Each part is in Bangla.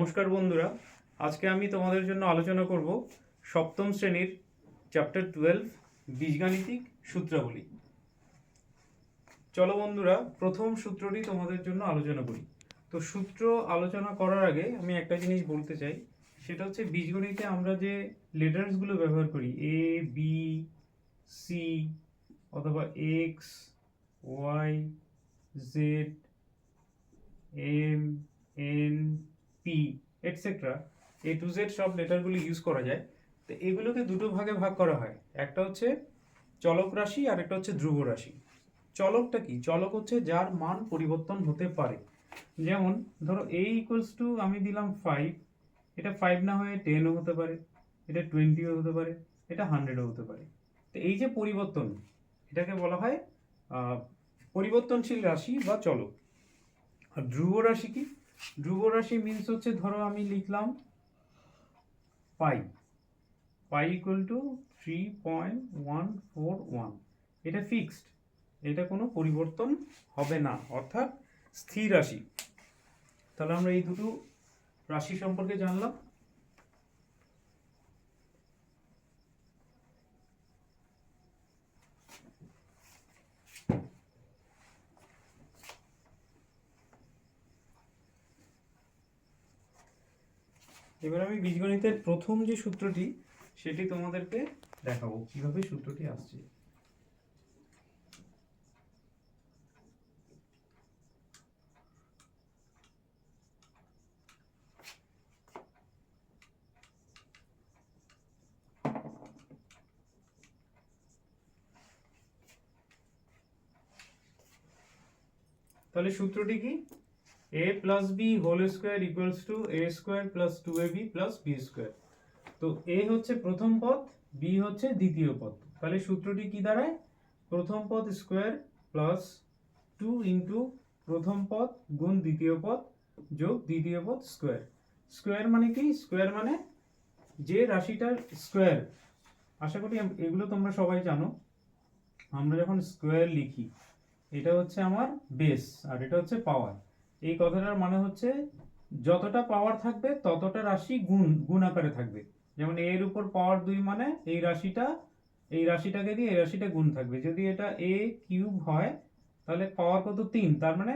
নমস্কার বন্ধুরা, আজকে আমি তোমাদের জন্য আলোচনা করব সপ্তম শ্রেণীর চ্যাপ্টার 12 বীজগাণিতিক সূত্রাবলী। চলো বন্ধুরা, প্রথম সূত্রটি তোমাদের জন্য আলোচনা করি। তো সূত্র আলোচনা করার আগে আমি একটা জিনিস বলতে চাই, সেটা হচ্ছে বীজগণিতে আমরা যে লেটার্সগুলো ব্যবহার করি এ বি সি অথবা X Y Z M N P et cetera A to Z সব লেটারগুলো ইউজ করা যায়। তো এগুলোকে দুটো ভাগে ভাগ করা হয়, একটা হচ্ছে চলক রাশি আর একটা হচ্ছে ধ্রুব রাশি। চলকটা কি? চলক হচ্ছে যার মান পরিবর্তন হতে পারে। যেমন ধরো এ ইকুয়ালস টু আমি দিলাম 5, এটা 5 না হয়ে 10ও হতে পারে, এটা 20ও হতে পারে, এটা 100ও হতে পারে। তো এই যে পরিবর্তন, এটাকে বলা হয় পরিবর্তনশীল রাশি বা চলক। আর ধ্রুব রাশি কি? ধ্রুব রাশি মিনস হচ্ছে ধরো আমি লিখলাম পাই, পাই ইকুয়াল টু 3.141, এটা ফিক্সড, এটা কোনো পরিবর্তন হবে না, অর্থাৎ স্থির রাশি। তাহলে আমরা এই দুটো রাশি সম্পর্কে জানলাম। এবার আমি বীজগণিতের প্রথম যে সূত্রটি সেটি তোমাদেরকে দেখাবো কিভাবে সূত্রটি আসছে। তাহলে সূত্রটি কি? a plus B whole square equals to A square plus 2ab plus B square. তো a হচ্ছে প্রথম পদ, b হচ্ছে দ্বিতীয় পদ। তাহলে সূত্রটি কি দাঁড়ায়? প্রথম পদ স্কোয়ার প্লাস 2 ইন্টু প্রথম পদ গুণ দ্বিতীয় পদ যোগ দ্বিতীয় পদ স্কোয়ার। স্কোয়ার মানে কি? স্কোয়ার মানে যে রাশিটার স্কোয়ার, আশা করি এগুলো তোমরা সবাই জানো। আমরা যখন স্কোয়ার লিখি, এটা হচ্ছে আমার বেস আর এটা হচ্ছে পাওয়ার। এই কথাটার মানে হচ্ছে যতটা পাওয়ার থাকবে ততটা রাশি গুণ আকারে থাকবে। যেমন এর উপর পাওয়ার 2 মানে এই রাশিটাকে দিয়ে এই রাশিটা গুণ থাকবে। যদি এটা a কিউব হয় তাহলে পাওয়ার কত? 3, তার মানে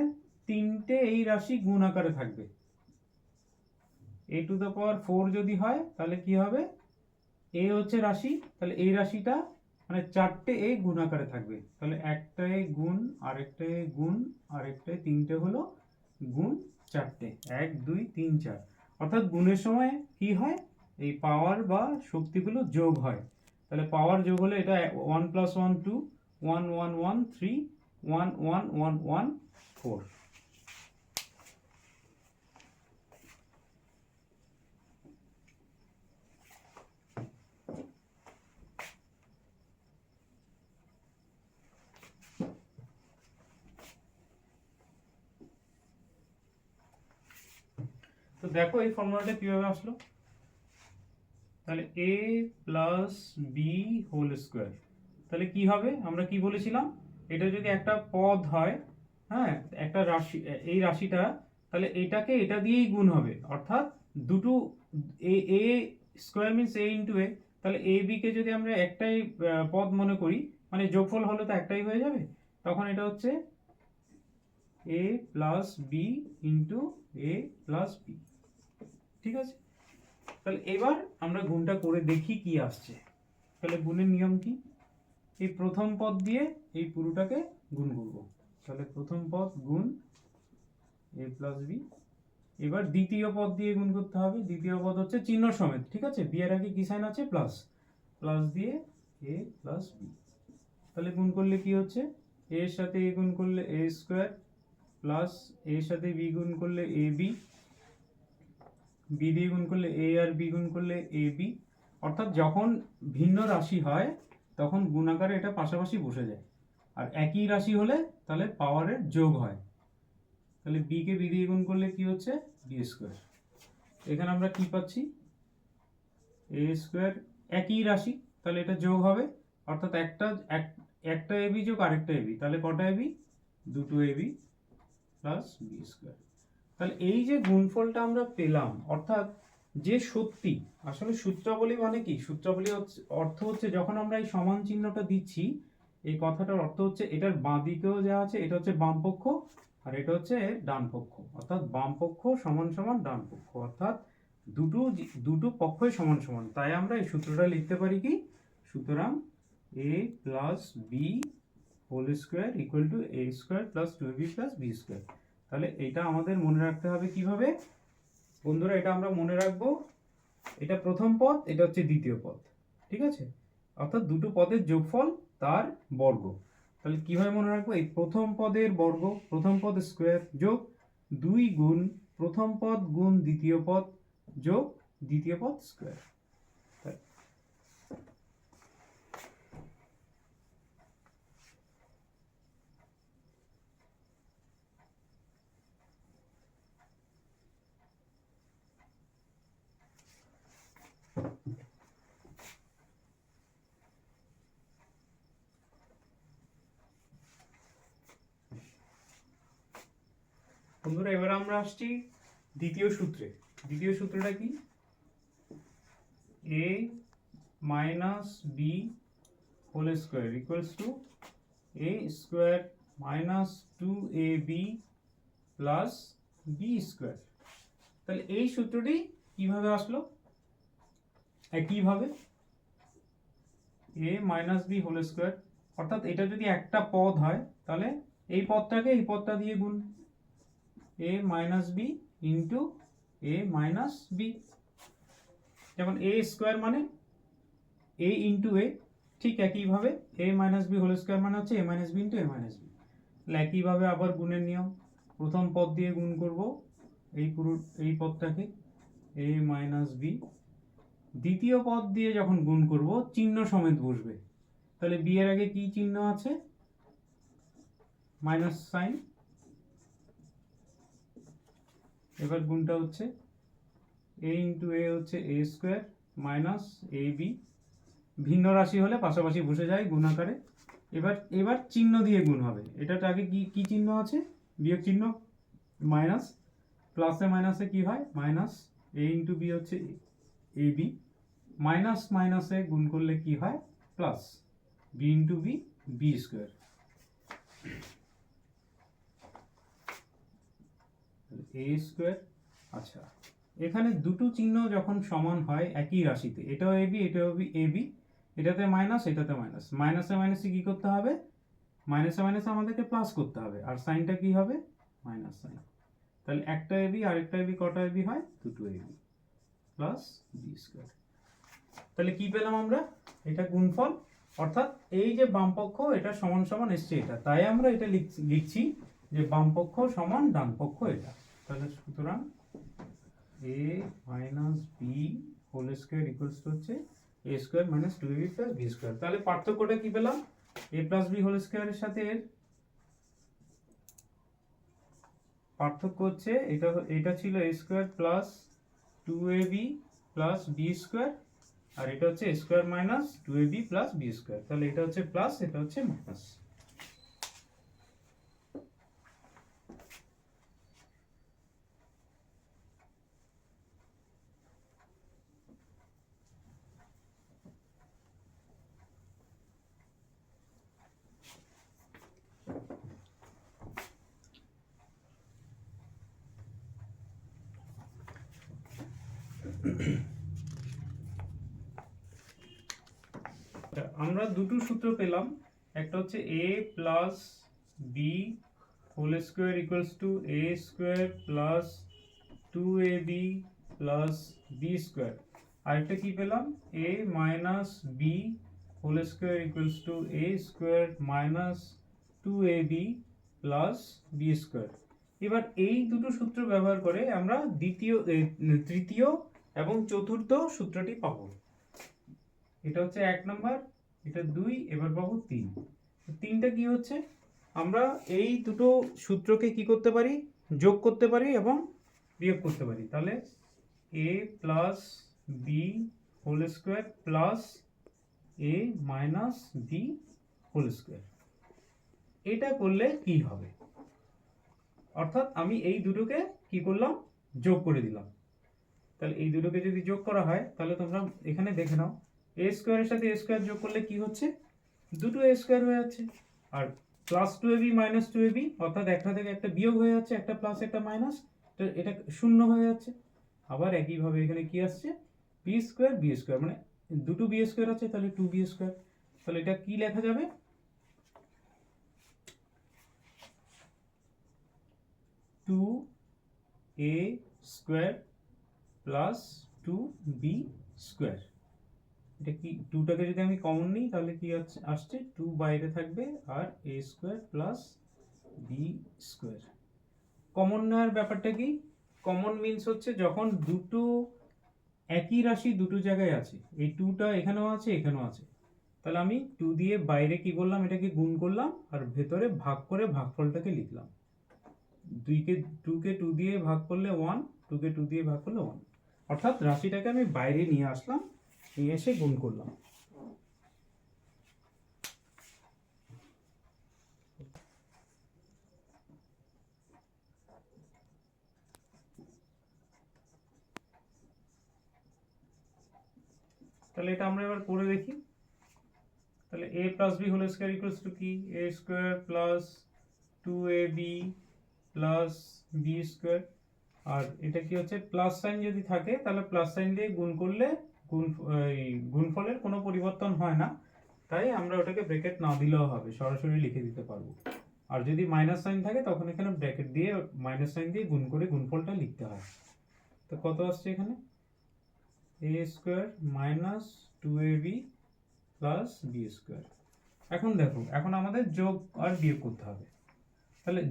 3টে এই রাশি গুণ আকারে থাকবে। a টু দ্য পাওয়ার 4 যদি হয় তাহলে কি হবে? a হচ্ছে রাশি, তাহলে এই রাশিটা মানে 4টে a গুণ আকারে থাকবে। তাহলে একটা a গুণ আরেকটা a গুণ আরেকটা 3টে হলো গুণ 4টে, 1 2 3 4। অর্থাৎ গুণের সময় কি হয়? এই পাওয়ার বা শক্তিগুলো যোগ হয়। তাহলে পাওয়ার যোগ হলে এটা 1 + 1 2, 1 1 1 3, 1 1 1 1 4। তো দেখো এই ফর্মুলাটা কিভাবে আসলো। তাহলে a plus B whole square, তাহলে কি হবে? আমরা কি বলেছিলাম? এটা যদি একটা পদ হয়, হ্যাঁ, একটা রাশি, এই রাশিটা, তাহলে এটাকে এটা দিয়েই গুণ হবে। অর্থাৎ দুটো এ স্কোয়ার মিনস a ইন্টু এ। তাহলে এ বি কে যদি আমরা একটাই পদ মনে করি, মানে যোগফল হলে তো একটাই হয়ে যাবে, তখন এটা হচ্ছে a plus B into A plus B. ঠিক আছে? তাহলে এবার আমরা গুণটা করে দেখি কি আসছে। তাহলে গুণের নিয়ম কি? এই প্রথম পদ দিয়ে এই পুরোটাকে গুণ করব। তাহলে প্রথম পদ গুণ a প্লাস বি। এবার দ্বিতীয় পদ দিয়ে গুণ করতে হবে। দ্বিতীয় পদ হচ্ছে চিহ্ন সমেত, ঠিক আছে? বি এর আগে কি সাইন আছে? প্লাস। প্লাস দিয়ে a প্লাস বি। তাহলে গুণ করলে কি হচ্ছে? a এর সাথে a গুণ করলে a স্কোয়ার প্লাস a এর সাথে b গুণ করলে a বি, বি দিয়ে গুণ করলে a আর b গুণ করলে a বি। অর্থাৎ যখন ভিন্ন রাশি হয় তখন গুণ আকারে এটা পাশাপাশি বসে যায়। আর একই রাশি হলে তাহলে পাওয়ারের যোগ হয়। তাহলে বি কে বি দিয়ে গুণ করলে কি হচ্ছে? B square. এখানে আমরা কি পাচ্ছি? এ স্কোয়ার, একই রাশি, তাহলে এটা যোগ হবে। অর্থাৎ একটা এবি যোগ আরেকটা এবি, তাহলে কটা এবি? দুটো এবি প্লাস বি স্কোয়ার। তাহলে এই যে গুণফলটা আমরা পেলাম, অর্থাৎ যে সত্যি, আসলে সূত্রাবলী মানে কি, সূত্রাবলী অর্থ হচ্ছে যখন আমরা এই সমান চিহ্নটা দিচ্ছি, এই কথাটার অর্থ হচ্ছে এটার বাঁ দিকেও যা আছে এটা হচ্ছে বাম পক্ষ, আর এটা হচ্ছে ডান পক্ষ, অর্থাৎ বাম পক্ষ সমান সমান ডান পক্ষ, অর্থাৎ দুটো পক্ষই সমান সমান। তাই আমরা এই সূত্রটা লিখতে পারি কি, সুতরাং a plus B whole square equal to a square plus 2ab plus b square. তাহলে এটা আমাদের মনে রাখতে হবে কিভাবে বন্ধুরা, এটা আমরা মনে রাখবো, এটা প্রথম পদ, এটা হচ্ছে দ্বিতীয় পদ, ঠিক আছে, অর্থাৎ দুটো পদের যোগফল তার বর্গ। তাহলে কিভাবে মনে রাখবো, এই প্রথম পদের বর্গ, প্রথম পদ স্কোয়ার যোগ 2 গুণ প্রথম পদ গুণ দ্বিতীয় পদ যোগ দ্বিতীয় পদ স্কোয়ার। বন্ধুরা এবার আমরা আসছি দ্বিতীয় সূত্রে। দ্বিতীয় সূত্রটা কি, a minus B whole square equals to a square minus 2ab plus B square. তাহলে এই সূত্রটি কিভাবে আসলো, একইভাবে a minus B whole square, অর্থাৎ এটা যদি একটা পদ হয় তাহলে এই পদটাকে এই পদটা দিয়ে গুণ, a minus B into a minus B, যেমন a স্কোয়ার মানে a ইন্টু a, ঠিক একইভাবে a minus B whole square মানে হচ্ছে a minus B into a minus B. তাহলে একইভাবে আবার গুণের নিয়ম, প্রথম পদ দিয়ে গুণ করব এই পদটাকে a মাইনাস বি, দ্বিতীয় পদ দিয়ে যখন গুণ করব চিহ্ন সমেত বসবে, তাহলে বি এর আগে কি চিহ্ন আছে, মাইনাস সাইন, এবার গুণটা হচ্ছে a ইন্টু a হচ্ছে a square minus A B, ভিন্ন রাশি হলে পাশাপাশি বসে যায় গুণ আকারে। এবার চিহ্ন দিয়ে গুণ হবে, এটার আগে কি চিহ্ন আছে, বিয়োগ চিহ্ন, মাইনাস, প্লাসে মাইনাসে কি হয় মাইনাস, a ইন্টু বি হচ্ছে এ বি, মাইনাস মাইনাসে গুণ করলে কি হয় plus, B into B B square. A square, আচ্ছা এখানে দুটো চিহ্ন যখন সমান হয় একই রাশিতে, এটাও এবি এটাও এবি, এটাতে মাইনাস এটাতে মাইনাস, মাইনাসে মাইনাসে কি করতে হবে, মাইনাসে মাইনাসে আমাদেরকে প্লাস করতে হবে, আর সাইনটা কি হবে মাইনাস সাইন। তাহলে একটা এবি আরেকটা এবি, কটা এবি হয়, দুটো এবি প্লাস বি স্কোয়ার। তাহলে কি পেলাম আমরা, এটা গুণফল, অর্থাৎ এই যে বামপক্ষ এটা সমান সমান এসছে এটা, তাই আমরা এটা লিখছি যে বামপক্ষ সমান ডান পক্ষ এটা। তাহলে সুতরাং a minus B whole square equals to হচ্ছে a square minus 2ab plus B square. তাহলে পার্থক্যটা কি পেলাম, a প্লাস বি হোল স্কোয়ারের সাথে এর পার্থক্য হচ্ছে এটা ছিল a square plus 2ab plus B square, আর এটা হচ্ছে a square minus 2ab plus B square. তাহলে এটা হচ্ছে প্লাস, এটা হচ্ছে মাইনাস। আমরা দুটো সূত্র পেলাম, একটা হচ্ছে a plus B whole square equals to a square plus 2ab plus B square, আরেকটা কি পেলাম, a minus B whole square equals to a square minus 2ab plus B square. এবার এই দুটো সূত্র ব্যবহার করে আমরা তৃতীয় এবং চতুর্থ সূত্রটি পাবো। এটা হচ্ছে 1 নম্বর, এটা 2, এবার পাবো 3। তিনটা কি হচ্ছে, আমরা এই দুটো সূত্রকে কি করতে পারি, যোগ করতে পারি এবং বিয়োগ করতে পারি। তাহলে a plus B whole square plus a minus B whole square, এটা করলে কি হবে, অর্থাৎ আমি এই দুটোকে কি করলাম, যোগ করে দিলাম। তাহলে এই দুটোকে যদি যোগ করা হয় তাহলে তোমরা এখানে দেখে নাও, এ স্কোয়ারের সাথে এ স্কোয়ার যোগ করলে কি হচ্ছে, দুটো এ স্কোয়ার হয়ে যাচ্ছে। আর plus two AB minus two AB, অর্থাৎ একটা থেকে একটা বিয়োগ হয়ে যাচ্ছে, একটা প্লাস একটা মাইনাস, এটা শূন্য হয়ে যাচ্ছে। আবার একইভাবে এখানে কি আসছে, বি স্কোয়ার, মানে দুটো বি স্কোয়ার আছে, তাহলে টু বি স্কোয়ার। তাহলে এটা কি লেখা যাবে, two A square plus two B square. এটা কি, টুটাকে যদি আমি কমন নিই তাহলে কি আসছে, টু বাইরে থাকবে আর A square plus B square. Common নেওয়ার ব্যাপারটা কি, কমন মিনস হচ্ছে যখন দুটো একই রাশি দুটো জায়গায় আছে, এই টুটা এখানেও আছে এখানেও আছে, তাহলে আমি টু দিয়ে বাইরে কি করলাম, এটাকে গুণ করলাম আর ভেতরে ভাগ করে ভাগফলটাকে লিখলাম। টুকে টু দিয়ে ভাগ করলে ওয়ান, টুকে টু দিয়ে ভাগ করলে ওয়ান, অর্থাৎ রাশিটাকে আমি বাইরে নিয়ে আসলাম, নিয়ে এসে গুণ করলাম। তাহলে এটা আমরা এবার করে দেখি। তাহলে a plus B whole square equals to কি, A square plus two A B plus B square. আর এটা কি হচ্ছে, প্লাস সাইন যদি থাকে তাহলে প্লাস সাইন দিয়ে গুণ করলে গুণফলের কোনো পরিবর্তন হয় না, তাই আমরা ওটাকে ব্র্যাকেট না দিলেও হবে, সরাসরি লিখে দিতে পারবো। আর যদি মাইনাস সাইন থাকে তখন এখানে ব্র্যাকেট দিয়ে মাইনাস সাইন দিয়ে গুণ করে গুণফলটা লিখতে হয়। তো কত আসছে এখানে, এ square minus two A B plus B square. এখন দেখো, এখন আমাদের যোগ আর বিয়োগ করতে হবে। তাহলে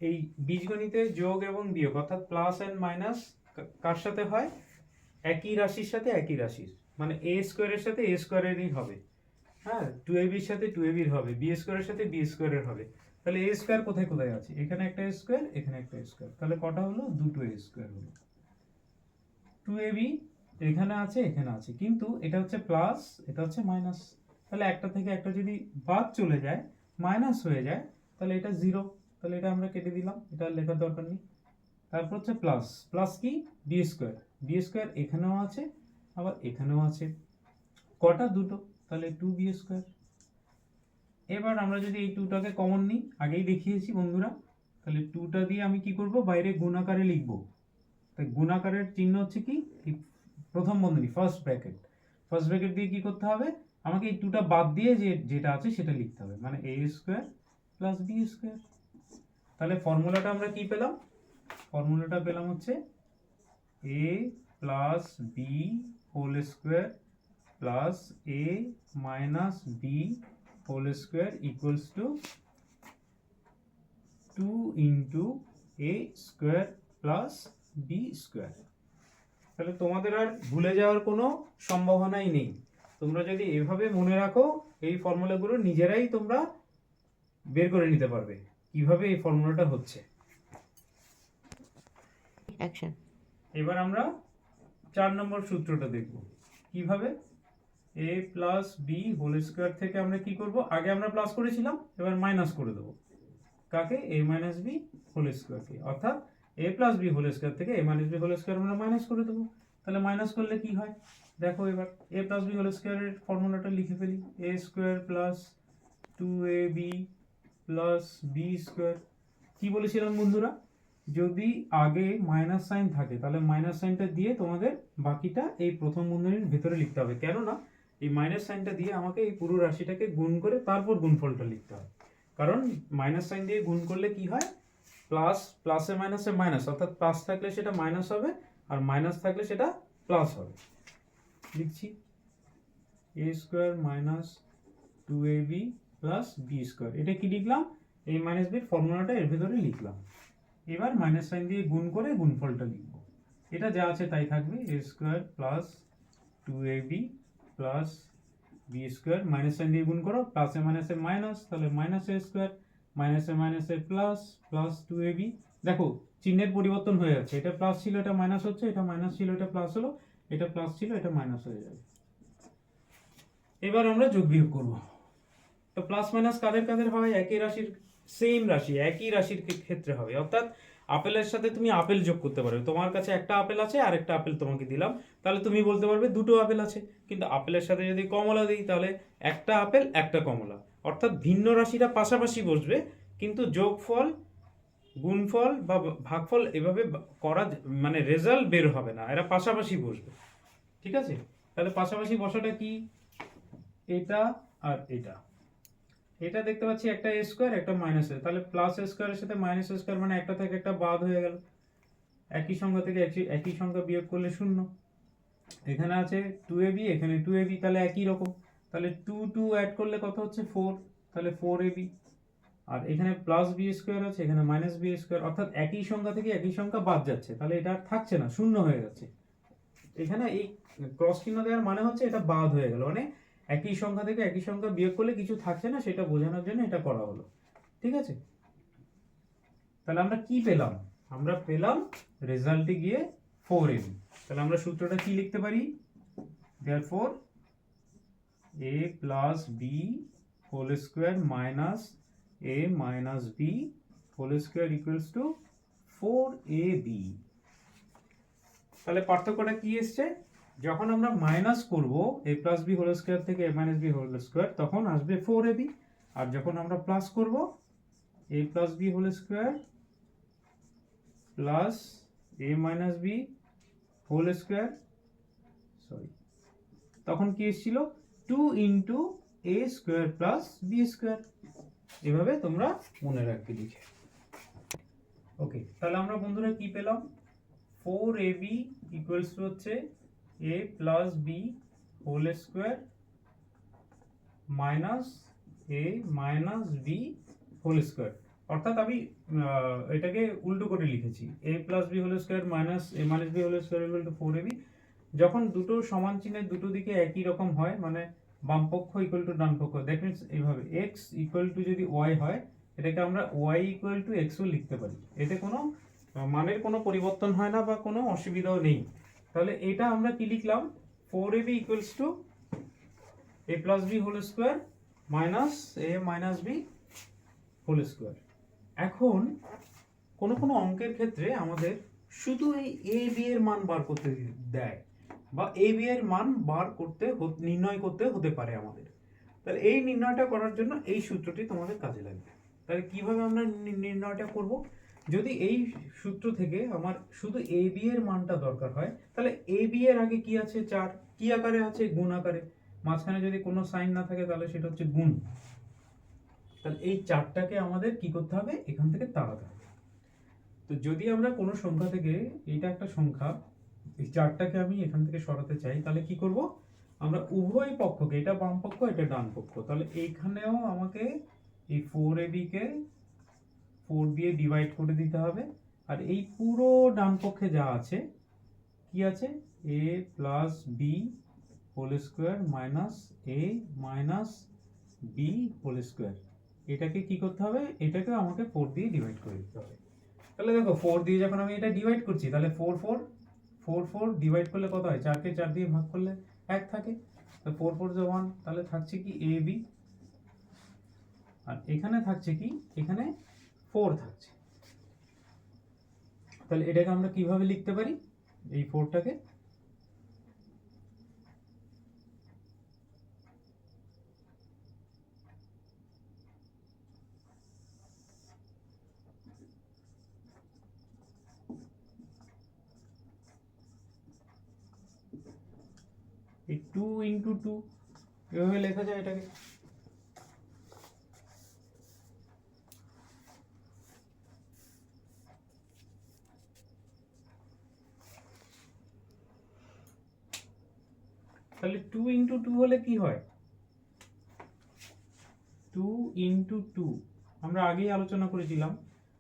এই বীজগণিতে যোগ এবং বিয়োগ অর্থাৎ প্লাস এন্ড মাইনাস কার সাথে হয়, একই রাশির সাথে একই রাশির, মানে এ স্কোয়ারের সাথে এ স্কোয়ারেরই হবে, হ্যাঁ, টু এ বির সাথে টু এ বির হবে, বি স্কোয়ারের সাথে বি স্কোয়ারের হবে। তাহলে এ স্কোয়ার কোথায় কোথায় আছে, এখানে একটা স্কোয়ার এখানে একটা স্কোয়ার, তাহলে কটা হলো, দুটো এ স্কোয়ার হলো। টু এ বি এখানে আছে এখানে আছে, কিন্তু এটা হচ্ছে প্লাস এটা হচ্ছে মাইনাস, তাহলে একটা থেকে একটা যদি বাদ চলে যায়, মাইনাস হয়ে যায়, তাহলে এটা জিরো, তাহলে এটা আমরা কেটে দিলাম, এটা লেখার দরকার নেই। তারপর হচ্ছে প্লাস, প্লাস কি, বি স্কোয়ার এখানেও আছে আবার এখানেও আছে, কটা, দুটো, তাহলে টু বি স্কোয়ার। এবার আমরা যদি এই টুটাকে কমন নিই, আগেই দেখিয়েছি বন্ধুরা, তাহলে টুটা দিয়ে আমি কি করব, বাইরে গুণ আকারে লিখবো। তাই গুণ আকারের চিহ্ন হচ্ছে কি, প্রথম বন্ধনী ফার্স্ট ব্র্যাকেট দিয়ে কি করতে হবে, আমাকে এই টুটা বাদ দিয়ে যেটা আছে সেটা লিখতে হবে, মানে A square plus B square. তাহলে ফর্মুলাটা আমরা কি পেলাম, ফর্মুলাটা পেলাম হচ্ছে A plus B whole square plus A minus B whole square equals to two into A square plus B square. তাহলে তোমাদের আর ভুলে যাওয়ার কোনো সম্ভাবনাই নেই, তোমরা যদি এভাবে মনে রাখো এই ফর্মুলাগুলো নিজেরাই তোমরা বের করে নিতে পারবে কিভাবে এই ফর্মুলাটা হচ্ছে। অ্যাকশন। এবার আমরা 4 নম্বর সূত্রটা দেখব কিভাবে, a plus B whole square থেকে আমরা কি করব, আগে আমরা প্লাস করেছিলাম, এবার মাইনাস করে দেবো, কাকে, a মাইনাস বি হোল স্কোয়ারকে, অর্থাৎ a plus B whole square থেকে a minus B whole square আমরা মাইনাস করে দেবো। তাহলে মাইনাস করলে কি হয় দেখো, এবার a প্লাস বি হোল স্কোয়ারের ফর্মুলাটা লিখে ফেলি, a square plus two A B plus B square. কি বলেছিলাম বন্ধুরা, যদি আগে মাইনাস সাইন থাকে তাহলে মাইনাস সাইনটা দিয়ে তোমাদের বাকিটা এই প্রথম বন্ধনীর ভেতরে লিখতে হবে, কেননা এই মাইনাস সাইনটা দিয়ে আমাকে এই পুরো রাশিটাকে গুণ করে তারপর গুণফলটা লিখতে হয়। কারণ মাইনাস সাইন দিয়ে গুণ করলে কি হয়, প্লাসে মাইনাসে মাইনাস, অর্থাৎ প্লাস থাকলে সেটা মাইনাস হবে আর মাইনাস থাকলে সেটা প্লাস হবে। লিখছি এ square minus two A B plus B square, এটা কি লিখলাম, এই মাইনাস বির ফর্মুলাটা এর ভেতরে লিখলাম। এবার মাইনাস সাইন দিয়ে গুণ করে গুণফলটা লিখব, এটা যা আছে তাই থাকবে, A square plus two A B plus B square, minus sign দিয়ে গুণ করো, প্লাসে মাইনাসে মাইনাস, তাহলে মাইনাস এ স্কোয়ার মাইনাসে মাইনাসে plus plus two A B. দেখো চিহ্নের পরিবর্তন হয়ে যাচ্ছে, এটা প্লাস ছিল এটা মাইনাস হচ্ছে, এটা মাইনাস ছিল এটা প্লাস হলো, এটা প্লাস ছিল এটা মাইনাস হয়ে যাবে। এবার আমরা যোগ বিয়োগ করব, তো প্লাস মাইনাস কাদের কাদের হয়, একই রাশির সেম রাশি, একই রাশির ক্ষেত্রে হবে। অর্থাৎ আপেলের সাথে তুমি আপেল যোগ করতে পারবে। তোমার কাছে একটা আপেল আছে আর একটা আপেল তোমাকে দিলাম, তাহলে তুমি বলতে পারবে দুটো আপেল আছে। কিন্তু আপেলের সাথে যদি কমলা দিই তাহলে একটা আপেল একটা কমলা। অর্থাৎ ভিন্ন রাশিরা পাশাপাশি বসবে, কিন্তু যোগফল, গুণফল বা ভাগফল এভাবে করা মানে রেজাল্ট বের হবে না, এরা পাশাপাশি বসবে। ঠিক আছে, তাহলে পাশাপাশি বসাটা কি, এটা আর এটা। এটা দেখতে পাচ্ছি একটা এ স্কোয়ার একটা মাইনাস এ, তাহলে প্লাস এ স্কোয়ারের সাথে মাইনাস এ স্কোয়ার মানে একটা থেকে একটা বাদ হয়ে গেল, একই সংখ্যা থেকে একই সংখ্যা বিয়োগ করলে শূন্য। এখানে আছে 2ab, এখানে 2ab, তাহলে একই রকম, তাহলে 2 অ্যাড করলে কত হচ্ছে 4, তাহলে 4ab। আর এখানে প্লাস বি স্কোয়ার আছে, এখানে মাইনাস বি স্কোয়ার, অর্থাৎ একই সংখ্যা থেকে একই সংখ্যা বাদ যাচ্ছে, তাহলে এটা আর থাকছে না, শূন্য হয়ে যাচ্ছে। এখানে এই ক্রস চিহ্ন দেওয়ার মানে হচ্ছে এটা বাদ হয়ে গেল, মানে একই সংখ্যা থেকে একই সংখ্যা বিয়োগ করলে কিছু থাকছে না, সেটা বোঝানোর জন্য এটা করা হলো। ঠিক আছে, তাহলে আমরা কি পেলাম, আমরা পেলাম রেজাল্টে গিয়ে 4ab। তাহলে আমরা সূত্রটা কি লিখতে পারি, therefore a plus b whole square minus a minus b whole square equals to 4ab। তাহলে পার্থক্যটা কি এসছে, যখন আমরা মাইনাস করব a plus B whole square থেকে a minus B whole square তখন আসবে 4ab, আর যখন আমরা প্লাস করব a plus B whole square plus a minus B whole square, sorry, তখন কি এসেছিল 2 into a square plus B square. এভাবে তোমরা মনে রাখবে লিখে। ওকে, তাহলে আমরা বন্ধুরা কি পেলাম, 4ab ইকুয়ালস টু হচ্ছে a plus B whole square minus a minus B whole square. অর্থাৎ আমি এটাকে উল্টো করে লিখেছি, a plus B whole square minus a minus B whole square equal to 4ab। যখন দুটো সমান চিহ্নের দুটো দিকে একই রকম হয়, মানে বাম পক্ষ ইকুয়াল টু ডান পক্ষ, দ্যাট মিনস এইভাবে x ইকুয়াল টু যদি y হয়, এটাকে আমরা y ইকুয়াল টু x ও লিখতে পারি, এতে কোনো মানের কোনো পরিবর্তন হয় না বা কোনো অসুবিধাও নেই। তাহলে এটা আমরা কি লিখলাম, 4ab equals to a plus B whole square minus a minus B whole square. এখন কোনো কোনো অঙ্কের ক্ষেত্রে আমাদের শুধু এই a b এর মান বার করতে দেয়, বা a b এর মান বার করতে নির্ণয় করতে হতে পারে আমাদের। তাহলে এই নির্ণয়টা করার জন্য এই সূত্রটি তোমাদের কাজে লাগবে। তাহলে কিভাবে আমরা নির্ণয়টা করব, যদি এই সূত্র থেকে আমার শুধু a b এর মানটা দরকার হয়, তাহলে a b এর আগে কি আছে 4, কি আকারে আছে গুণ আকারে, মাঝখানে যদি কোনো সাইন না থাকে তাহলে সেটা হচ্ছে গুণ। তাহলে এই 4টাকে আমাদের কি করতে হবে, এখান থেকে তাড়াতে হবে। তো যদি আমরা কোনো সংখ্যা থেকে, এটা একটা সংখ্যা, এই 4টাকে আমি এখান থেকে সরাতে চাই, তাহলে কি করব, আমরা উভয় পক্ষকে, এটা বাম পক্ষ এটা ডান পক্ষ, তাহলে এইখানেও আমাকে এই 4ab কে 4 দিয়ে ডিভাইড করে দিতে হবে। আর এই পুরো ডান পক্ষে যা আছে, কি আছে, a plus B whole square minus a minus B whole square, এটাকে কি করতে হবে, এটাকে আমাকে 4 দিয়ে ডিভাইড করে দিতে হবে। তাহলে দেখো 4 দিয়ে যখন আমি এটা ডিভাইড করছি, তাহলে 4 ডিভাইড করলে কত হয়, 4কে 4 দিয়ে ভাগ করলে 1 থাকে, তো 4 4 যে 1, তাহলে থাকছে কি a b, আর এখানে থাকছে কি, এখানে 4 থাকছে। তাহলে এটাকে আমরা কিভাবে লিখতে পারি, এই 4টাকে, এই 2 ইন্টু 2 এভাবে লেখা যায় এটাকে। তাহলে 2 ইন্টু 2 হলে কি হয়, 2 ইন্টু 2 আমরা আগেই আলোচনা করেছিলাম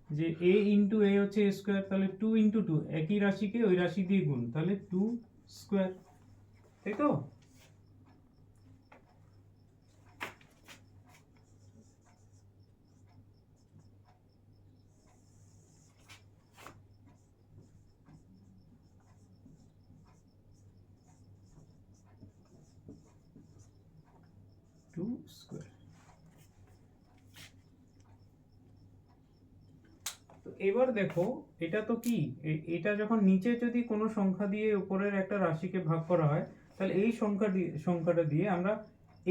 যে a ইন্টু a হচ্ছে a স্কোয়ার, তাহলে 2 ইন্টু 2 একই রাশিকে ওই রাশি দিয়ে গুণ, তাহলে 2 স্কোয়ার, তাই তো। Two square. এবার দেখো এটা তো কি, এটা যখন নিচে যদি কোনো সংখ্যা দিয়ে উপরের একটা রাশিকে ভাগ করা হয়, তাহলে এই সংখ্যাটা দিয়ে আমরা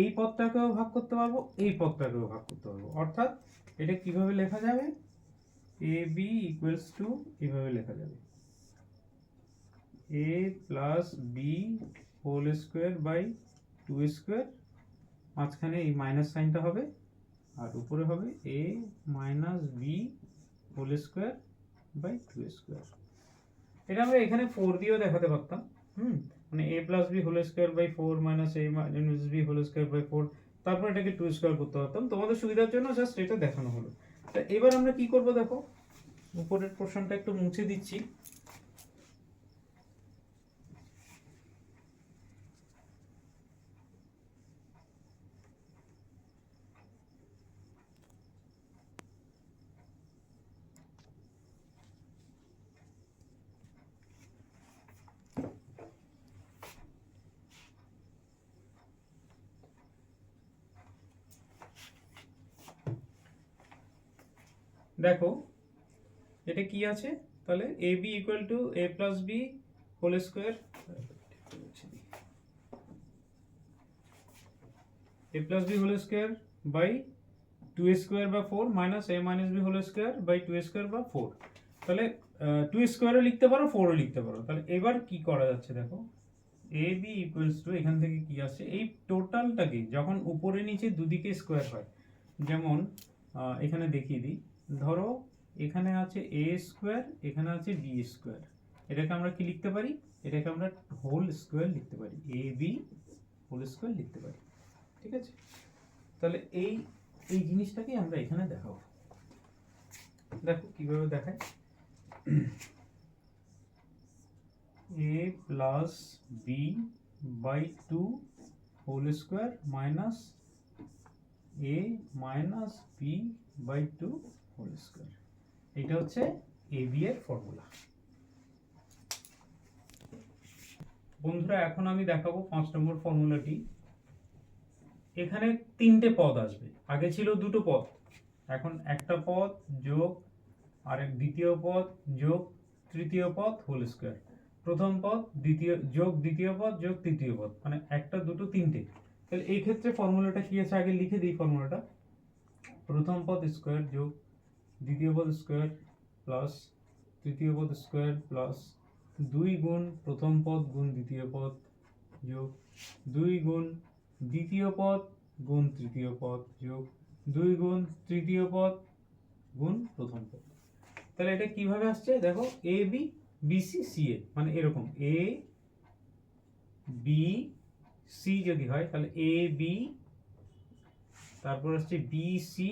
এই পদটাকেও ভাগ করতে পারবো, এই পদটাকেও ভাগ করতে পারবো। অর্থাৎ এটা কিভাবে লেখা যাবে, এ বি ইকুয়ালস টু এভাবে লেখা যাবে, a plus B whole square by 2 square, মাঝখানে এই মাইনাস সাইনটা হবে, আর উপরে হবে a minus B whole square by 2 square. এটা আমরা এখানে 4 দিয়েও দেখাতে পারতাম, মানে a plus B whole square by 4 minus a minus B whole square by 4, তারপর এটাকে 2 স্কোয়ার করতে পারতাম। তোমাদের সুবিধার জন্য জাস্ট এটা দেখানো হলো। তা এবার আমরা কি করব দেখো, উপরের পোর্শনটা একটু মুছে দিচ্ছি। দেখো এটা কি আছে, তাহলে A B equal to A plus B whole square, a plus b whole square by 2 square by 4 minus a minus b whole square by 2 square by 4। তাহলে 2 স্কোয়ারও লিখতে পারো, 4ও লিখতে পারো। তাহলে এবার কি করা যাচ্ছে দেখো, এ বি ইকুয়ালস টু এখান থেকে কি আসছে, এই টোটালটাকে যখন উপরে নিচে দুদিকে স্কোয়ার হয়, যেমন এখানে দেখিয়ে দিই, ধরো এখানে আছে এ স্কোয়ার, এখানে আছে বি স্কোয়ার, এটাকে আমরা কি লিখতে পারি, এটাকে আমরা হোল স্কোয়ার লিখতে পারি, এ বি হোল স্কোয়ার লিখতে পারি। ঠিক আছে, তাহলে এই এই জিনিসটাকে আমরা এখানে দেখাবো। দেখো কিভাবে দেখায়, a plus B by 2 whole square minus a minus B by 2 whole square, এটা হচ্ছে এ বি এর ফর্মুলা। বন্ধুরা এখন আমি দেখাবো 5 নম্বর ফর্মুলাটি। এখানে 3টে পদ আসবে, আগে ছিল 2টো পদ, এখন একটা পদ যোগ আরেক দ্বিতীয় পদ যোগ তৃতীয় পদ হোল স্কোয়ার, প্রথম পদ দ্বিতীয় যোগ দ্বিতীয় পদ যোগ তৃতীয় পদ, মানে একটা দুটো তিনটে। তাহলে এই ক্ষেত্রে ফর্মুলাটা কি আছে আগে লিখে দিই ফর্মুলাটা, প্রথম পদ স্কোয়ার যোগ দ্বিতীয় পদ স্কোয়ার প্লাস তৃতীয় পদ স্কোয়ার প্লাস 2 গুণ প্রথম পদ গুণ দ্বিতীয় পদ যোগ 2 গুণ দ্বিতীয় পদ গুণ তৃতীয় পদ যোগ 2 গুণ তৃতীয় পদ গুণ প্রথম পদ। তাহলে এটা কিভাবে আসছে দেখো, A B B C C এ, মানে এরকম এ বি সি যদি হয় তাহলে এ বি, তারপর আসছে বি সি,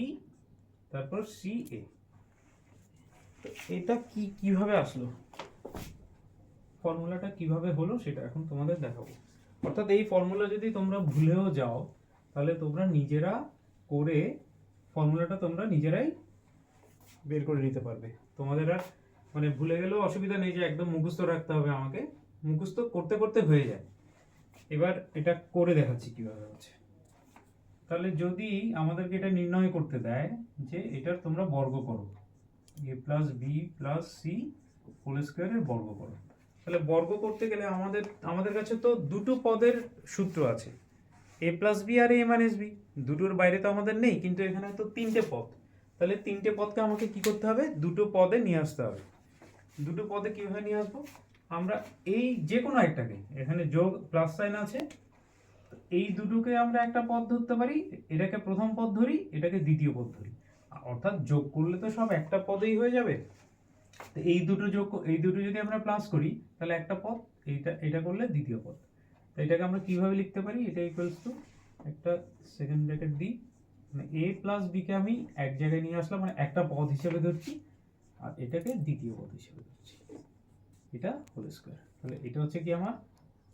তারপর সি এ। এটা কিভাবে আসলো, ফর্মুলাটা কিভাবে হলো সেটা এখন তোমাদের দেখাবো। অর্থাৎ এই ফর্মুলা যদি তোমরা ভুলেও যাও, তাহলে তোমরা নিজেরা করে ফর্মুলাটা তোমরা নিজেরাই বের করে নিতে পারবে। তোমাদের আর মানে ভুলে গেলেও অসুবিধা নেই যে একদম মুখস্থ রাখতে হবে, আমাকে মুখস্থ করতে করতে হয়ে যায়। এবার এটা করে দেখাচ্ছি কিভাবে হচ্ছে। তাহলে যদি আমাদেরকে এটা নির্ণয় করতে দেয় যে এটার তোমরা বর্গ করো, A plus B plus C whole স্কোয়ারের বর্গ করো, তাহলে বর্গ করতে গেলে আমাদের কাছে তো দুটো পদের সূত্র আছে, এ প্লাস বি আর এ মাইনাস বি, দুটোর বাইরে তো আমাদের নেই, কিন্তু এখানে তো 3টে পদ। তাহলে 3টে পদকে আমাকে কি করতে হবে, দুটো পদে নিয়ে আসতে হবে। দুটো পদে কিভাবে নিয়ে আসবো, আমরা এই যে কোনো একটাকে, এখানে যোগ প্লাস সাইন আছে, এই দুটোকে আমরা একটা পদ ধরতে পারি, এটাকে প্রথম পদ ধরি, এটাকে দ্বিতীয় পদ ধরি, অর্থাৎ যোগ করলে তো সব একটা পদেই হয়ে যাবে। তো এই দুটো যদি আমরা প্লাস করি তাহলে একটা পদ, এটা করলে দ্বিতীয় পদ। তো এটাকে আমরা কিভাবে লিখতে পারি, এটা ইকুয়ালস টু একটা সেকেন্ড ব্র্যাকেট দিই, মানে এ প্লাস বি কে আমি এক জায়গায় নিয়ে আসলাম, মানে একটা পদ হিসেবে ধরছি, আর এটাকে দ্বিতীয় পদ হিসেবে ধরছি, এটা হোল স্কোয়ার। তাহলে এটা হচ্ছে কি আমার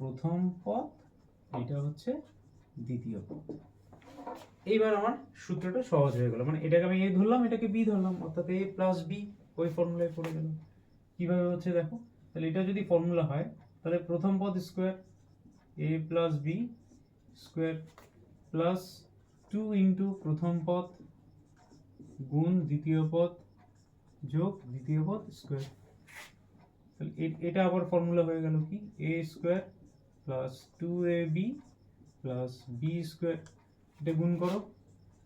প্রথম পদ, এটা হচ্ছে দ্বিতীয় পদ। এইবার আমার সূত্রটা সহজ হয়ে গেল, মানে এটাকে আমি এ ধরলাম, এটাকে বি ধরলাম, অর্থাৎ এ প্লাস বি, ওই ফর্মুলায় পড়ে গেল। কিভাবে হচ্ছে দেখো, তাহলে এটা যদি ফর্মুলা হয় তাহলে প্রথম পদ square A plus B square plus 2 into প্রথম পদ গুণ দ্বিতীয় পদ যোগ দ্বিতীয় পদ স্কোয়ার। তাহলে এটা আবার ফর্মুলা হয়ে গেল কি A square plus 2ab plus B square. এটা গুণ করো,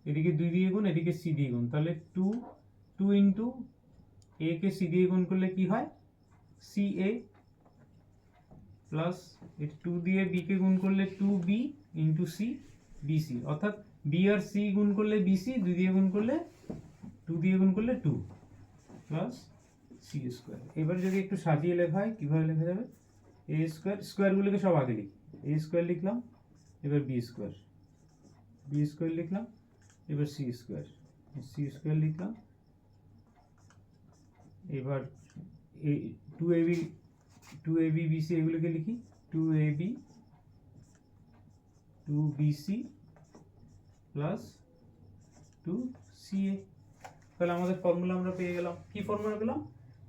এদিকে 2 দিয়ে গুণ, এদিকে সি দিয়ে গুণ, তাহলে 2 ইন্টু এ কে সি দিয়ে গুণ করলে কি হয় সি এ, প্লাস 2 দিয়ে বি কে গুণ করলে 2b ইন্টু সি বিসি, অর্থাৎ বি আর সি গুণ করলে বিসি, 2 দিয়ে গুণ করলে 2 দিয়ে গুণ করলে 2 প্লাস সি স্কোয়ার। এবার যদি একটু সাজিয়ে লেখা হয় কিভাবে লেখা যাবে, এ স্কোয়ার, স্কোয়ারগুলোকে সব আগে লিখি, এ স্কোয়ার লিখলাম, এবার বি স্কোয়ার, বি স্কোয়ার লিখলাম, এবার সি স্কোয়ার, সি স্কোয়ার লিখলাম, এবার এ 2ab bc এগুলোকে লিখি, 2ab 2bc প্লাস 2ca। তাহলে আমাদের ফর্মুলা আমরা পেয়ে গেলাম, কি ফর্মুলা পেলাম,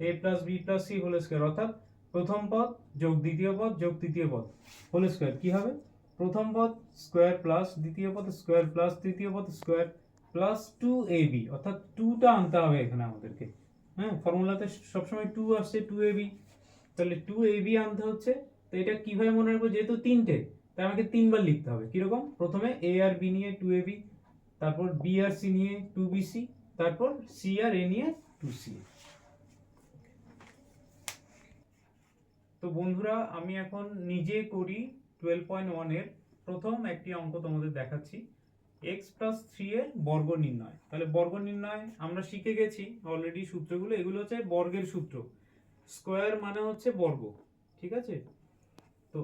a plus B plus C whole square, অর্থাৎ প্রথম পদ যোগ দ্বিতীয় পদ যোগ তৃতীয় পদ হোল স্কোয়ার। কি হবে, প্রথম পদ স্কোয়ার প্লাস দ্বিতীয় পদ স্কোয়ার প্লাস তৃতীয় পদ স্কোয়ার প্লাস 2ab, অর্থাৎ 2টা আনতে হবে এখানে আমাদেরকে। হ্যাঁ, ফর্মুলাতে সবসময় 2 আসছে, 2ab, তাহলে 2ab আনতে হচ্ছে। তো এটা কিভাবে মনে রাখবো, যেহেতু তিনটে তাই আমাকে তিনবার লিখতে হবে। কিরকম, প্রথমে a আর b নিয়ে 2ab, তারপর b আর c নিয়ে 2bc, তারপর c আর a নিয়ে 2ca। তো বন্ধুরা, আমি এখন নিজে করি 12.1 এর প্রথম একটি অঙ্ক তোমাদের দেখাচ্ছি, x প্লাস 3 এর বর্গ নির্ণয়। তাহলে বর্গ নির্ণয় আমরা শিখে গেছি অলরেডি সূত্রগুলো, এগুলো হচ্ছে বর্গের সূত্র, স্কোয়ার মানে হচ্ছে বর্গ, ঠিক আছে। তো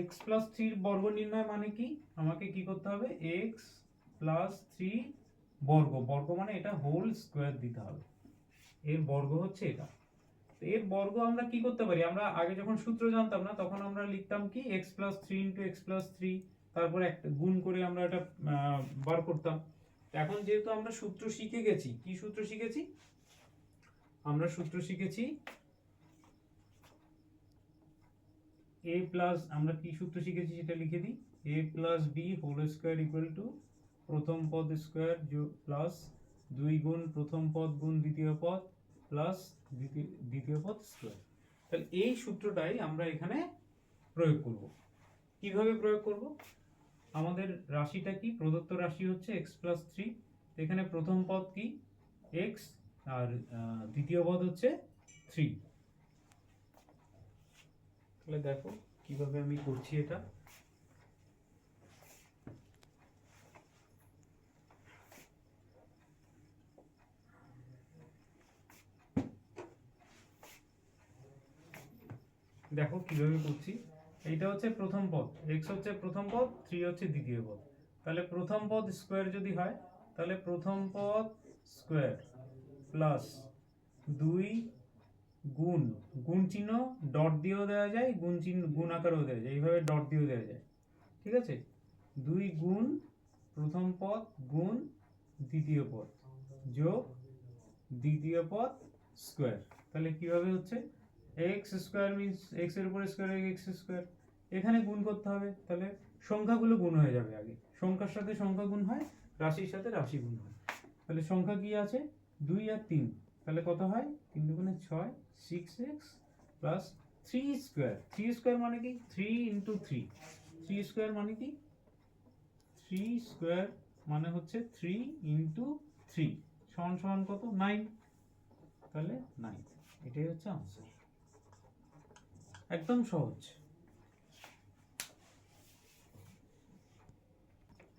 x প্লাস 3 এর বর্গ নির্ণয় মানে কি, আমাকে কি করতে হবে, x প্লাস 3 বর্গ, বর্গ মানে এটা হোল স্কোয়ার দিতে হবে, এর বর্গ হচ্ছে এটা। এর বর্গ আমরা কি করতে পারি, আমরা আগে যখন সূত্র জানতাম না তখন আমরা লিখতাম কি x plus 3 into x plus 3, তারপর একটা গুণ করে আমরা এটা বার করতাম। এখন যেহেতু আমরা সূত্র শিখে গেছি, কি সূত্র শিখেছি, আমরা সূত্র শিখেছি a প্লাস, আমরা কি সূত্র শিখেছি সেটা লিখে দিই, a plus B whole square equal to প্রথম পদ স্কোয়ার প্লাস 2 গুণ প্রথম পদ গুণ দ্বিতীয় পদ প্লাস দ্বিতীয় পদ স্কোয়ার। তাহলে এই সূত্রটাই আমরা এখানে প্রয়োগ করব। কিভাবে প্রয়োগ করব, আমাদের রাশিটা কি, প্রদত্ত রাশি হচ্ছে x প্লাস 3, এখানে প্রথম পদ কি x আর দ্বিতীয় পদ হচ্ছে 3। তাহলে দেখো কিভাবে আমি করছি এটা, দেখো কিভাবে করছি। এইটা হচ্ছে প্রথম পদ, x হচ্ছে প্রথম পদ, 3 হচ্ছে দ্বিতীয় পদ। তাহলে প্রথম পদ স্কোয়ার যদি হয়, তাহলে প্রথম পদ স্কোয়ার প্লাস 2 গুণ, গুণ চিহ্ন ডট দিয়েও দেওয়া যায়, গুণ চিহ্ন গুণ আকারেও দেওয়া যায়, এইভাবে ডট দিয়েও দেওয়া যায়, ঠিক আছে। 2 গুণ প্রথম পদ গুণ দ্বিতীয় পদ যোগ দ্বিতীয় পদ স্কোয়ার। তাহলে কিভাবে হচ্ছে, এক্স স্কোয়ার মিন্স এক্স এর উপর স্কোয়ার এক্স স্কোয়ার, এখানে গুণ করতে হবে, তাহলে সংখ্যাগুলো গুণ হয়ে যাবে, আগে সংখ্যার সাথে সংখ্যা গুণ হয়, রাশির সাথে রাশি গুণ হয়। তাহলে সংখ্যা কি আছে, 2 আর 3, তাহলে কত হয়, 3 দুগুণে 6, 6x প্লাস 3 স্কোয়ার, 3 স্কোয়ার মানে কি 3 ইন্টু 3, 3 স্কোয়ার মানে কি 3 স্কোয়ার মানে হচ্ছে 3 ইন্টু 3 সমান সমান কত, 9, তাহলে 9, এটাই হচ্ছে আনসার, একদম সহজ।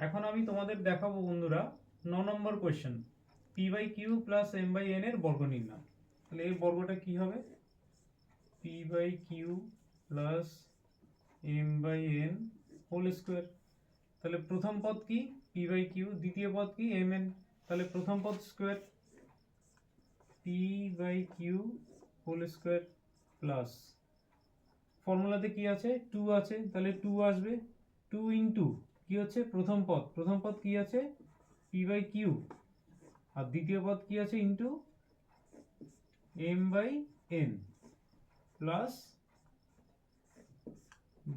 এখন আমি তোমাদের দেখাবো বন্ধুরা 9 নম্বর question, p by Q plus m by n এর বর্গ নির্ণয়। তাহলে এর বর্গটা কি হবে, p by Q plus m by n whole square. তাহলে প্রথম পদ কি p বাই কিউ, দ্বিতীয় পদ কি mn, তাহলে প্রথম পদ square p by Q whole square plus, ফর্মুলাতে কি আছে 2 আছে, তাহলে 2 আসবে, 2 ইন্টু কি হচ্ছে প্রথম পদ, প্রথম পদ কি আছে p বাই কিউ, আর দ্বিতীয় পদ কি আছে into m by n plus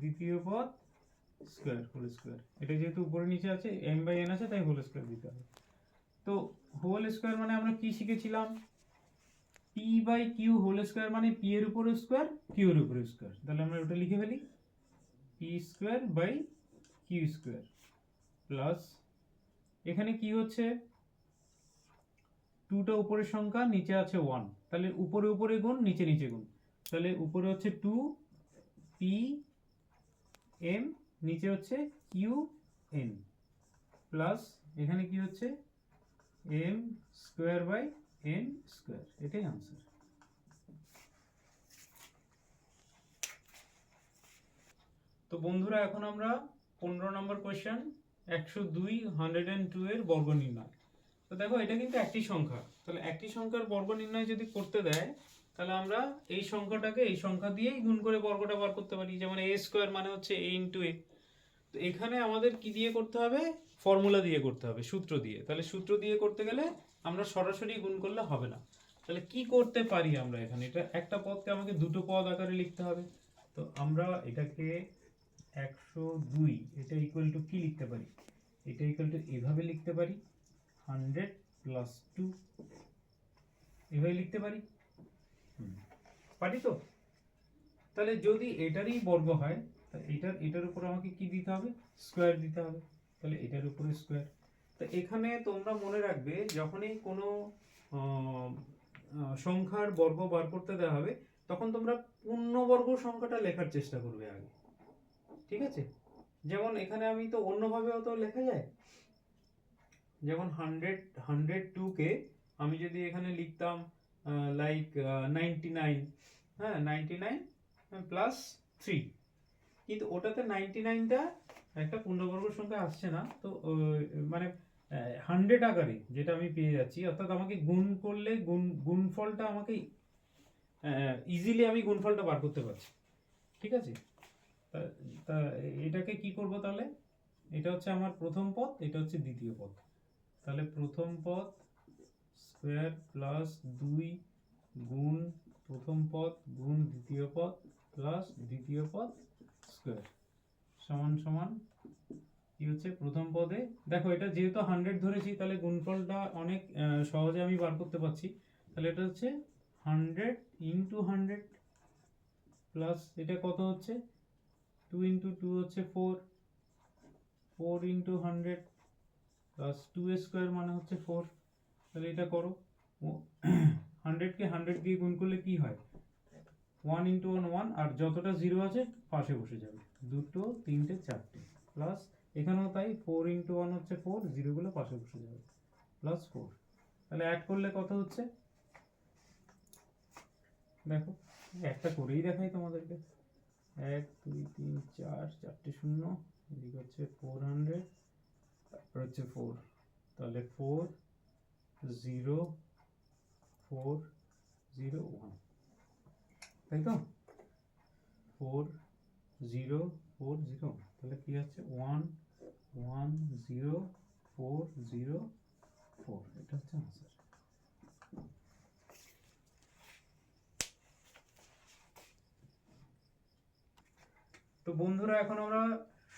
দ্বিতীয় পদ স্কোয়ার হোল স্কোয়ার। এটা যেহেতু উপরে নিচে আছে m বাই n আছে তাই হোল স্কোয়ার দিতে হবে। তো হোল স্কোয়ার মানে আমরা কি শিখেছিলাম, P by Q whole square মানে পি এর উপরে স্কোয়ার কিউ এর উপরে স্কোয়ার, তাহলে আমরা ওটা লিখে ফেলি P square by Q square plus এখানে কি হচ্ছে 2টা উপরের সংখ্যা, নিচে আছে 1, তাহলে উপরে উপরে গুণ নিচে নিচে গুণ, তাহলে উপরে হচ্ছে 2 পি এম, নিচে হচ্ছে কিউ এন প্লাস এখানে কি হচ্ছে M square by N square, এটাই আনসার। তো বন্ধুরা এখন আমরা 15 নম্বর কোয়েশ্চেন 102 102 এর বর্গ নির্ণয়। তো দেখো এটা কিন্তু একটি সংখ্যা, তাহলে একটি সংখ্যার বর্গ নির্ণয় যদি করতে দেয় তাহলে আমরা এই সংখ্যাটাকে এই সংখ্যা দিয়েই গুণ করে বর্গটা বার করতে পারি, যেমন এ স্কোয়ার মানে হচ্ছে এ ইন্টু এ। তো এখানে আমাদের কি দিয়ে করতে হবে, ফর্মুলা দিয়ে করতে হবে, সূত্র দিয়ে। তাহলে সূত্র দিয়ে করতে গেলে আমরা সরাসরি গুণ করলে হবে না, তাহলে কি করতে পারি আমরা এখানে, এটা একটা পদকে আমাকে দুটো পদ আকারে লিখতে হবে। তো আমরা এটাকে 102 এটা ইকুয়াল টু কি লিখতে পারি, এটা ইকুয়াল টু এভাবে লিখতে পারি 100 প্লাস 2, এভাবে লিখতে পারি, পারি তো। তাহলে যদি এটারই বর্গ হয় তাহলে এটার উপর আমাকে কি দিতে হবে, স্কোয়ার দিতে হবে, তাহলে এটার উপরে স্কোয়ার। তো এখানে তোমরা মনে রাখবে যখনই কোনো সংখ্যার বর্গ বার করতে দেওয়া হবে তখন তোমরা পূর্ণবর্গ সংখ্যাটা লেখার চেষ্টা করবে আগে, ঠিক আছে। যেমন এখানে আমি তো অন্যভাবেও তো লেখা যায়, যেমন 102কে আমি যদি এখানে লিখতাম লাইক 99, হ্যাঁ 99 প্লাস 3, কিন্তু ওটাতে 99টা একটা পূর্ণবর্গ সংখ্যা আসছে না, তো মানে 100 আকারে যেটা আমি পেয়ে যাচ্ছি, অর্থাৎ আমাকে গুণ করলে গুণফলটা আমাকে ইজিলি আমি গুণফলটা বার করতে পারছি, ঠিক আছে। তা এটাকে কি করব তাহলে, এটা হচ্ছে আমার প্রথম পদ, এটা হচ্ছে দ্বিতীয় পদ, তাহলে প্রথম পদ স্কোয়ার প্লাস 2 গুণ প্রথম পদ গুণ দ্বিতীয় পদ প্লাস দ্বিতীয় পদ স্কোয়ার সমান সমান কি হচ্ছে প্রথম পদে, দেখো এটা যেহেতু 100 ধরেছি তাহলে গুণফলটা অনেক সহজে আমি বার করতে পারছি, তাহলে এটা হচ্ছে 100 ইন্টু 100 প্লাস এটা কত হচ্ছে 2 ইন্টু 2 হচ্ছে 4, 4 ইন্টু 100 প্লাস 2 স্কোয়ার মানে হচ্ছে 4, তাহলে এটা করো 100কে 100 দিয়ে গুণ করলে কি হয় 1 ইন্টু 1 1, আর যতটা জিরো আছে পাশে বসে যাবে, 2 3 4 প্লাস এখানেও তাই 4 ইন্টু 1 হচ্ছে 4, জিরোগুলো পাশে বসে যাবে প্লাস 4, তাহলে অ্যাড করলে কত হচ্ছে দেখো, একটা করেই দেখাই তোমাদেরকে, 1 2 3 4 4টে শূন্য, এদিকে হচ্ছে 400, তারপর হচ্ছে 4, তাহলে 4 0 4 0 1, তাই তো 4 0 4 0, তাহলে কি হচ্ছে 1 1 0 4 0 4, এটা হচ্ছে আনসার। তো বন্ধুরা এখন আমরা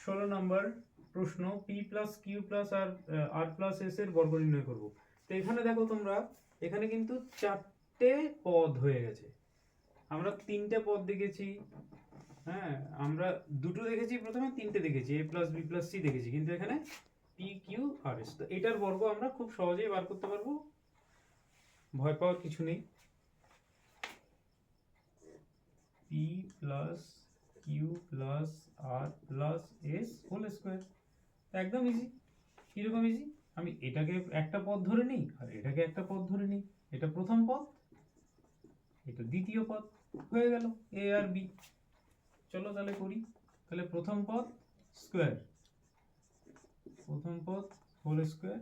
16 নম্বর প্রশ্ন পি প্লাস কিউ প্লাস আর প্লাস এস এর বর্গ নির্ণয় করব। তো এখানে দেখো তোমরা এখানে কিন্তু 4টে পদ হয়ে গেছে, আমরা 3টে পদ দেখেছি, হ্যাঁ আমরা 2টো দেখেছি প্রথমে, 3টে দেখেছি, এ প্লাস বি প্লাস সি দেখেছি, কিন্তু এখানে পি কিউ আর এস, তো এটার বর্গ আমরা খুব সহজেই বার করতে পারবো, ভয় পাওয়ার কিছু নেই। পি প্লাস কিউ প্লাস আর প্লাস এস হোল স্কোয়ার, একদম ইজি। কিরকম ইজি, আমি এটাকে একটা পদ ধরে নিই আর এটাকে একটা পদ ধরে নিই, এটা প্রথম পদ এটা দ্বিতীয় পদ, হয়ে গেল এ আর বি। চলো তাহলে করি, তাহলে প্রথম পদ স্কোয়ার, প্রথম পদ হোল স্কোয়ার,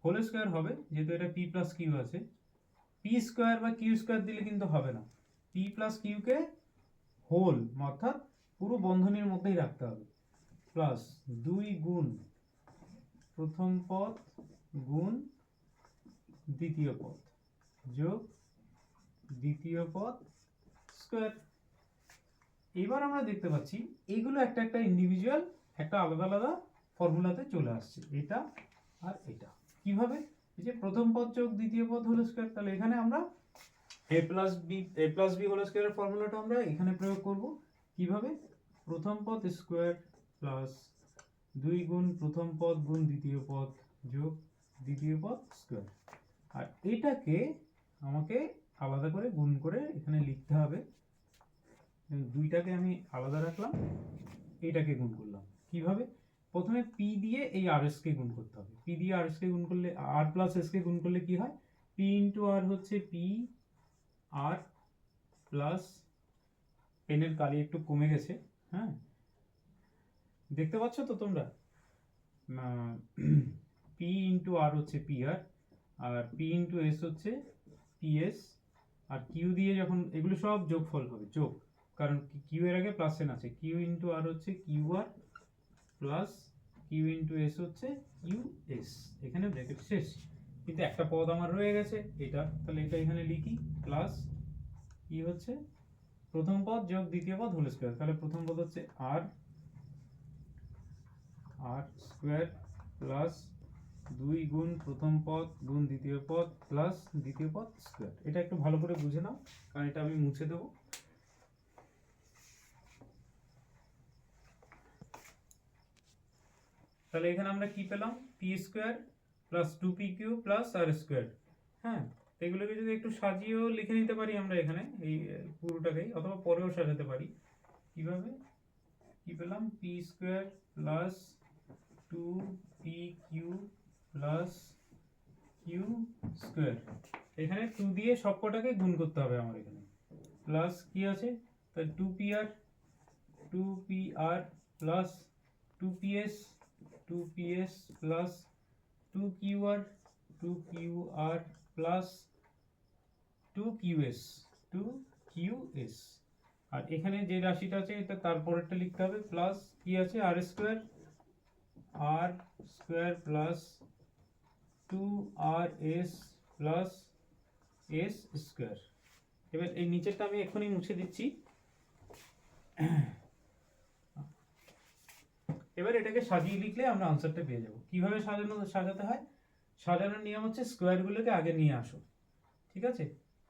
হোল স্কোয়ার হবে যেহেতু এটা পি প্লাস কিউ আছে, পি স্কোয়ার বা কিউ স্কোয়ার দিলে কিন্তু হবে না, পি প্লাস কিউকে হোল অর্থাৎ পুরো বন্ধনীর মধ্যেই রাখতে হবে, প্লাস 2 গুণ প্রথম পদ গুণ দ্বিতীয় পদ যোগ দ্বিতীয় পদ স্কোয়ার। এবার আমরা দেখতে পাচ্ছি এইগুলো একটা একটা ইন্ডিভিজুয়াল একটা আলাদা আলাদা ফর্মুলাতে চলে আসছে, এটা আর এটা কিভাবে, এই যে প্রথম পদ যোগ দ্বিতীয় পদ হোল স্কোয়ার, তাহলে এখানে আমরা a+b হোল স্কয়ারের ফর্মুলাটা আমরা এখানে প্রয়োগ করব কিভাবে প্রথম পদ স্কয়ার প্লাস 2 গুণ প্রথম পদ গুণ দ্বিতীয় পদ যোগ দ্বিতীয় পদ স্কয়ার আর এটাকে আমাকে আলাদা করে গুণ করে এখানে লিখতে হবে দুইটাকে আমি আলাদা রাখলাম এটাকে গুণ করলাম কিভাবে প্রথমে p দিয়ে এই rs কে গুণ করতে হবে p দিয়ে rs কে গুণ করলে r প্লাস s কে গুণ করলে কি হয় p ইনটু r হচ্ছে p r প্লাস পেনের কালি একটু কমে গেছে হ্যাঁ দেখতে পাচ্ছ তো তোমরা p ইনটু r হচ্ছে pr আর p ইনটু s হচ্ছে ps আর q দিয়ে যখন এগুলো সব যোগফল হবে যোগ কারণ q এর আগে প্লাস এন আছে q ইনটু r হচ্ছে qr plus q into s হচ্ছে qs এখানে ব্র্যাকেট শেষ কিন্তু একটা পদ আমার রয়ে গেছে এটা তাহলে এটা এখানে লিখি প্লাস কি হচ্ছে প্রথম পদ যোগ দ্বিতীয় পদ হোল স্কয়ার তাহলে প্রথম পদ হচ্ছে r স্কয়ার প্লাস 2 গুণ প্রথম পদ গুণ দ্বিতীয় পদ প্লাস দ্বিতীয় পদ স্কয়ার এটা একটু ভালো করে বুঝে নাও কারণ এটা আমি মুছে দেব তাহলে এখানে আমরা কি পেলাম p square plus 2pq plus r square হ্যাঁ এগুলোকে যদি একটু সাজিয়েও লিখে নিতে পারি আমরা এখানে এই পুরোটাকেই অথবা পরেও সাজাতে পারি কিভাবে কি পেলাম p square plus 2pq plus q square এখানে 2 দিয়ে সবকটাকে গুণ করতে হবে আমার এখানে প্লাস কি আছে তাহলে 2pr plus 2ps plus 2qr plus 2qs আর এখানে যে রাশিটা আছে এটা তারপরেরটা লিখতে হবে প্লাস কি আছে r square plus 2rs plus s square এবার এই নিচেরটা আমি এখনই মুছে দিচ্ছি এবার এটাকে সাজিয়ে লিখলে আমরা আনসারটা পেয়ে যাব কিভাবে সাজাতে হয় সাজানোর নিয়ম হচ্ছে স্কয়ারগুলোকে আগে নিয়ে আসো ঠিক আছে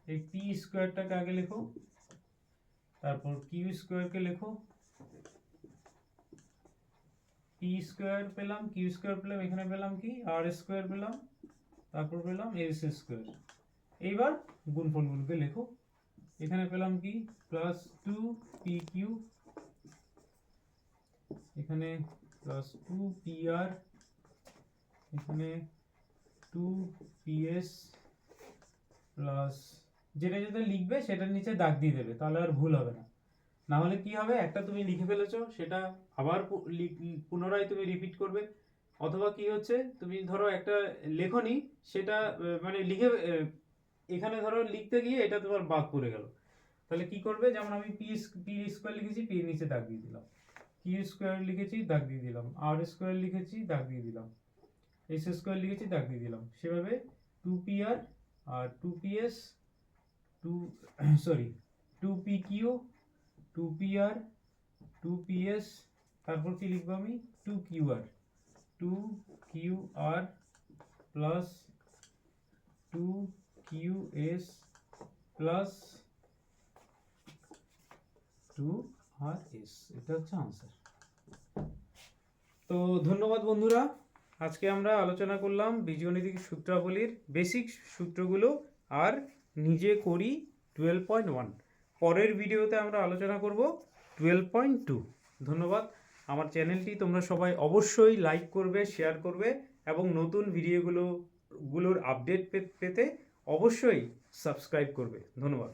এই p স্কয়ারটাকে আগে লেখো তারপর q স্কয়ারকে লেখো p স্কয়ার পেলাম q স্কয়ার পেলাম এখানে পেলাম কি r স্কয়ার পেলাম তারপর পেলাম s স্কয়ার এইবার গুণফলগুলোকে লেখো এখানে পেলাম কি প্লাস 2pq এখানে প্লাস 2pr এখানে 2ps প্লাস যেটা যেটা লিখবে সেটার নিচে দাগ দিয়ে দেবে তাহলে আর ভুল হবে না না হলে কি হবে একটা তুমি লিখে ফেলেছো সেটা আবার পুনরায় তুমি রিপিট করবে অথবা কি হচ্ছে তুমি ধরো একটা লেখনি সেটা মানে লিখে এখানে ধরো লিখতে গিয়ে এটা তোমার বাদ পড়ে গেল তাহলে কি করবে যেমন আমি p স্কয়ার লিখেছি p এর নিচে দাগ দিয়ে দিলাম q স্কয়ার লিখেছি দাগ দিয়ে দিলাম r স্কয়ার লিখেছি দাগ দিয়ে দিলাম s স্কয়ার লিখেছি দাগ দিয়ে দিলাম সেভাবে 2pr আর 2ps 2pq 2pr 2ps তারপর কি লিখবো আমি 2qr plus 2qs plus 2rs এটা হচ্ছে আনসার তো ধন্যবাদ বন্ধুরা আজকে আমরা আলোচনা করলাম বীজগণিতিক সূত্রাবলীর বেসিক সূত্রগুলো আর নিজে করি 12.1 পরের ভিডিওতে আমরা আলোচনা করব 12.2 ধন্যবাদ আমার চ্যানেলটি তোমরা সবাই অবশ্যই লাইক করবে শেয়ার করবে এবং নতুন ভিডিওগুলোর আপডেট পেতে অবশ্যই সাবস্ক্রাইব করবে ধন্যবাদ